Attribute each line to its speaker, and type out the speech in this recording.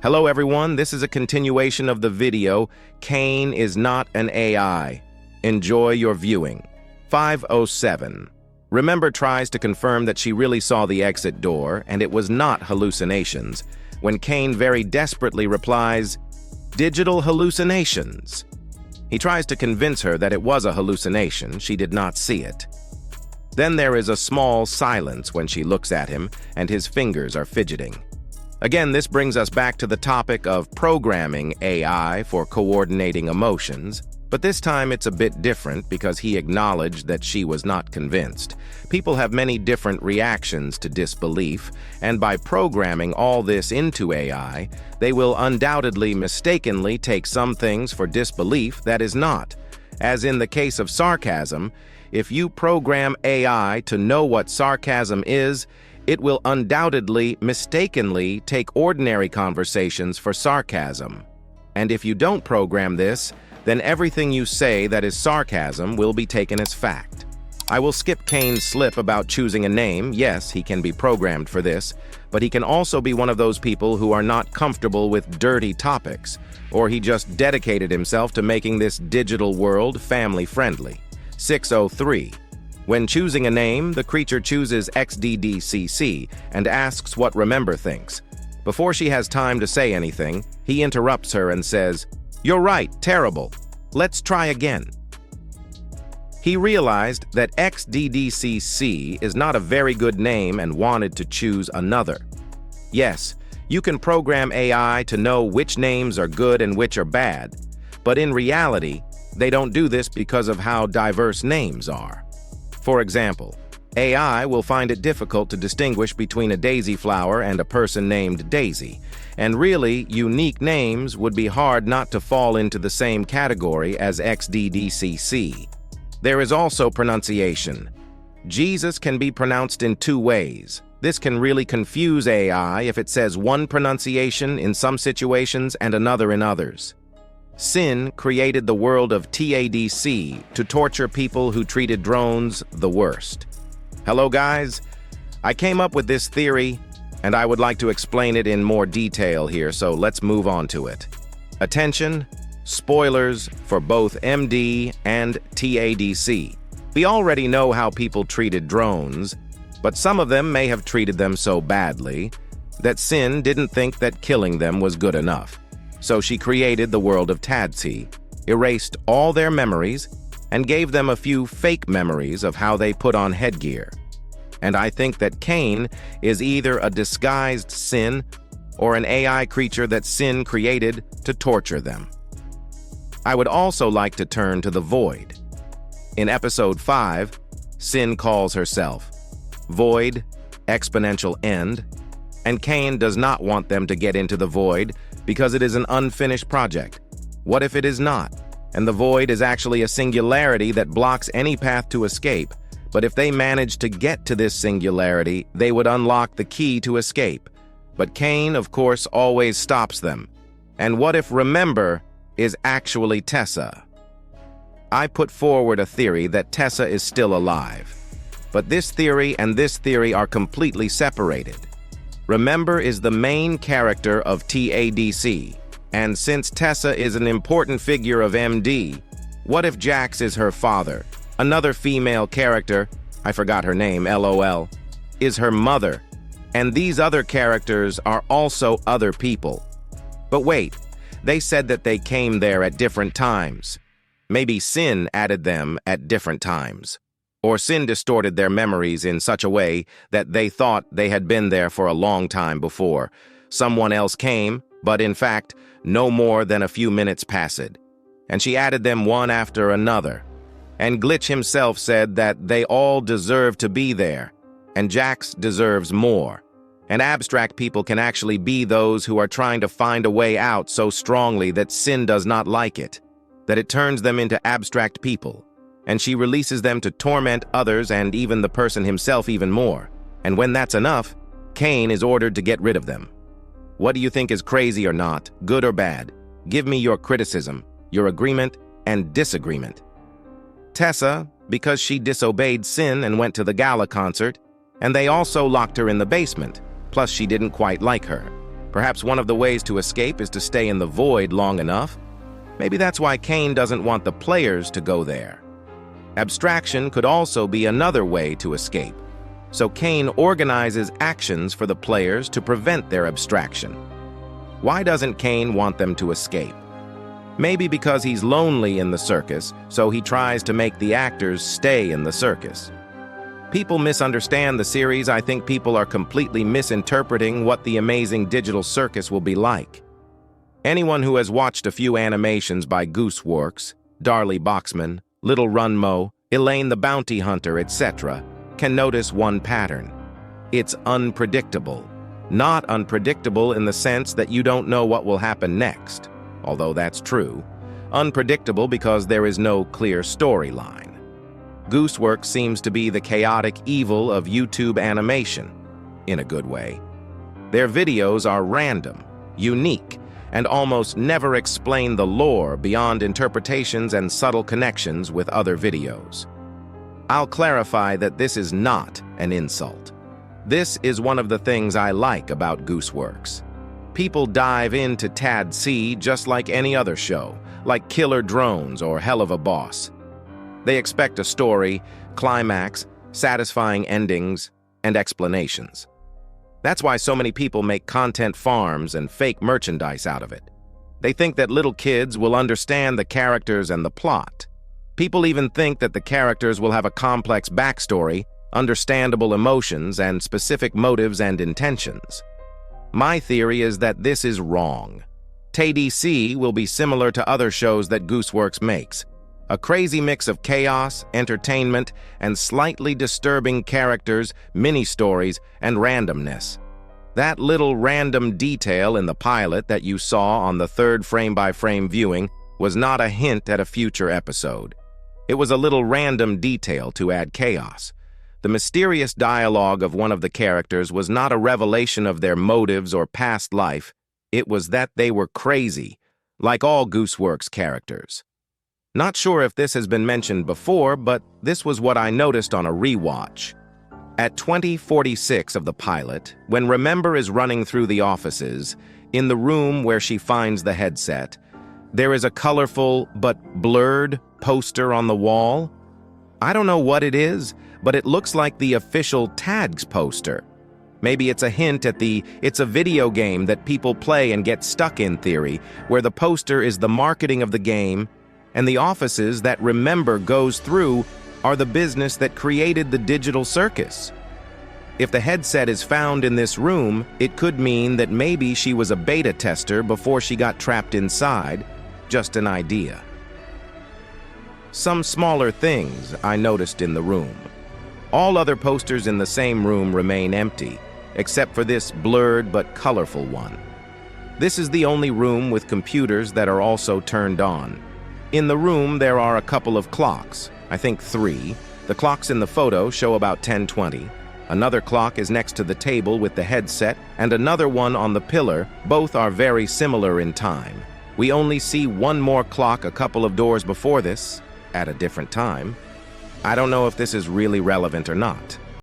Speaker 1: Hello everyone, this is a continuation of the video, Cain is not an AI. Enjoy your viewing. 507. Remember tries to confirm that she really saw the exit door and it was not hallucinations, when Cain very desperately replies, "Digital hallucinations." He tries to convince her that it was a hallucination, she did not see it. Then there is a small silence when she looks at him and his fingers are fidgeting. Again, this brings us back to the topic of programming AI for coordinating emotions, but this time it's a bit different because he acknowledged that she was not convinced. People have many different reactions to disbelief, and by programming all this into AI, they will undoubtedly mistakenly take some things for disbelief that is not. As in the case of sarcasm, if you program AI to know what sarcasm is, it will undoubtedly, mistakenly take ordinary conversations for sarcasm. And if you don't program this, then everything you say that is sarcasm will be taken as fact. I will skip Cain's slip about choosing a name. Yes, he can be programmed for this, but he can also be one of those people who are not comfortable with dirty topics, or he just dedicated himself to making this digital world family-friendly. 603. When choosing a name, the creature chooses XDDCC and asks what Remember thinks. Before she has time to say anything, he interrupts her and says, "You're right, terrible. Let's try again." He realized that XDDCC is not a very good name and wanted to choose another. Yes, you can program AI to know which names are good and which are bad, but in reality, they don't do this because of how diverse names are. For example, AI will find it difficult to distinguish between a daisy flower and a person named Daisy, and really, unique names would be hard not to fall into the same category as XDDCC. There is also pronunciation. Jesus can be pronounced in two ways. This can really confuse AI if it says one pronunciation in some situations and another in others. Sin created the world of TADC to torture people who treated drones the worst. Hello guys, I came up with this theory and I would like to explain it in more detail here, so let's move on to it. Attention, spoilers for both MD and TADC. We already know how people treated drones, but some of them may have treated them so badly that Sin didn't think that killing them was good enough. So she created the world of TADC, erased all their memories, and gave them a few fake memories of how they put on headgear. And I think that Cain is either a disguised Sin or an AI creature that Sin created to torture them. I would also like to turn to the Void. In episode 5, Sin calls herself Void, exponential end, and Cain does not want them to get into the Void because it is an unfinished project. What if it is not? And the Void is actually a singularity that blocks any path to escape. But if they manage to get to this singularity, they would unlock the key to escape. But Cain, of course, always stops them. And what if Remember is actually Tessa? I put forward a theory that Tessa is still alive. But this theory and this theory are completely separated. Remember is the main character of TADC, and since Tessa is an important figure of MD, what if Jax is her father? Another female character, I forgot her name, LOL, is her mother, and these other characters are also other people. But wait, they said that they came there at different times. Maybe Sin added them at different times. Or Sin distorted their memories in such a way that they thought they had been there for a long time before. Someone else came, but in fact, no more than a few minutes passed. And she added them one after another. And Glitch himself said that they all deserve to be there, and Jax deserves more. And abstract people can actually be those who are trying to find a way out so strongly that Sin does not like it, that it turns them into abstract people. And she releases them to torment others and even the person himself even more. And when that's enough, Cain is ordered to get rid of them. What do you think is crazy or not, good or bad? Give me your criticism, your agreement, and disagreement. Tessa, because she disobeyed Sin and went to the gala concert, and they also locked her in the basement, plus she didn't quite like her. Perhaps one of the ways to escape is to stay in the void long enough. Maybe that's why Cain doesn't want the players to go there. Abstraction could also be another way to escape. So Cain organizes actions for the players to prevent their abstraction. Why doesn't Cain want them to escape? Maybe because he's lonely in the circus, so he tries to make the actors stay in the circus. People misunderstand the series. I think people are completely misinterpreting what the Amazing Digital Circus will be like. Anyone who has watched a few animations by Gooseworks, Darlie Boxman, Little Runmo, Elaine the Bounty Hunter, etc., can notice one pattern. It's unpredictable. Not unpredictable in the sense that you don't know what will happen next, although that's true. Unpredictable because there is no clear storyline. Gooseworks seems to be the chaotic evil of YouTube animation, in a good way. Their videos are random, unique, and almost never explain the lore beyond interpretations and subtle connections with other videos. I'll clarify that this is not an insult. This is one of the things I like about Gooseworks. People dive into Tad C just like any other show, like Killer Drones or Hell of a Boss. They expect a story, climax, satisfying endings, and explanations. That's why so many people make content farms and fake merchandise out of it. They think that little kids will understand the characters and the plot. People even think that the characters will have a complex backstory, understandable emotions, and specific motives and intentions. My theory is that this is wrong. TDC will be similar to other shows that Gooseworks makes. A crazy mix of chaos, entertainment, and slightly disturbing characters, mini-stories, and randomness. That little random detail in the pilot that you saw on the third frame-by-frame viewing was not a hint at a future episode. It was a little random detail to add chaos. The mysterious dialogue of one of the characters was not a revelation of their motives or past life. It was that they were crazy, like all Gooseworks characters. Not sure if this has been mentioned before, but this was what I noticed on a rewatch. At 20:46 of the pilot, when Remember is running through the offices, in the room where she finds the headset, there is a colorful but blurred poster on the wall. I don't know what it is, but it looks like the official Tags poster. Maybe it's a hint at the "it's a video game that people play and get stuck in" theory, where the poster is the marketing of the game, and the offices that Remember goes through are the business that created the digital circus. If the headset is found in this room, it could mean that maybe she was a beta tester before she got trapped inside. Just an idea. Some smaller things I noticed in the room. All other posters in the same room remain empty, except for this blurred but colorful one. This is the only room with computers that are also turned on. In the room, there are a couple of clocks, I think 3. The clocks in the photo show about 10:20. Another clock is next to the table with the headset, and another one on the pillar. Both are very similar in time. We only see one more clock a couple of doors before this, at a different time. I don't know if this is really relevant or not.